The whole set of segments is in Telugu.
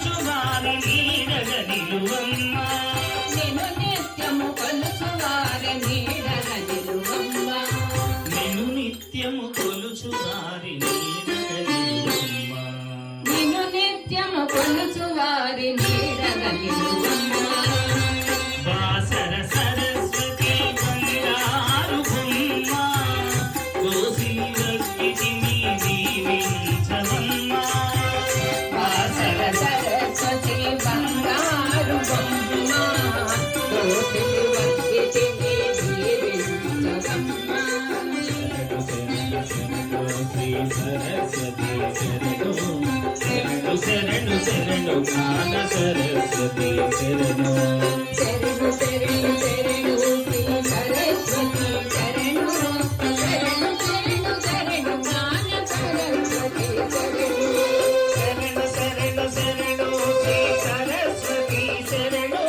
కొలుచు వారి నీడగ నిలువమ్మ నిన్ను నిత్యము కొలుచు వారి నీడగ నిలువమ్మ నిన్ను నిత్యము కొలుచు వారి నీడగ నిలువమ్మ నిన్ను నిత్యము కొలుచు వారి నీడగ నిలువమ్మ బాసర సరస్వతి బంగారు బొమ్మ కోసి వక్కిటిని దీవించవమ్మ బాసర సరస్వతి బంగారు బొమ్మ కోసి వక్కిటిని దీవించవమ్మ సరస్వతి శరణు శరణు జ్ఞాన సరస్వతి శరణు శరణు శరణు శరణు శ్రీ సరస్వతి శరణు శరణు శరణు శరణు జ్ఞాన సరస్వతి శరణు శరణు శరణు శరణు శ్రీ సరస్వతి శరణు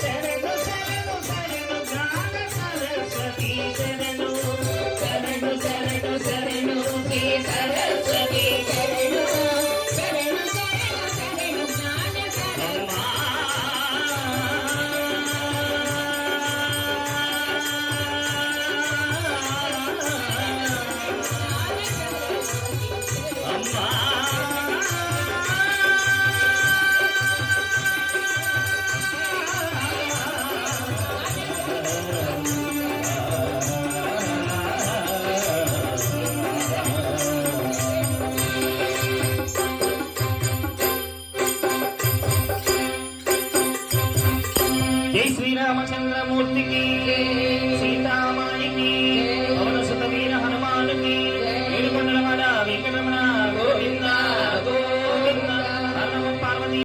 శరణు శరణు శరణు జ్ఞాన సరస్వతి శరణు శరణు శరణు శరణు శ్రీ సరస్వతి శరణు శరణు శరణు శరణు జ్ఞాన సరస్వతి అమ్మా జై శ్రీరామచంద్రమూర్తికి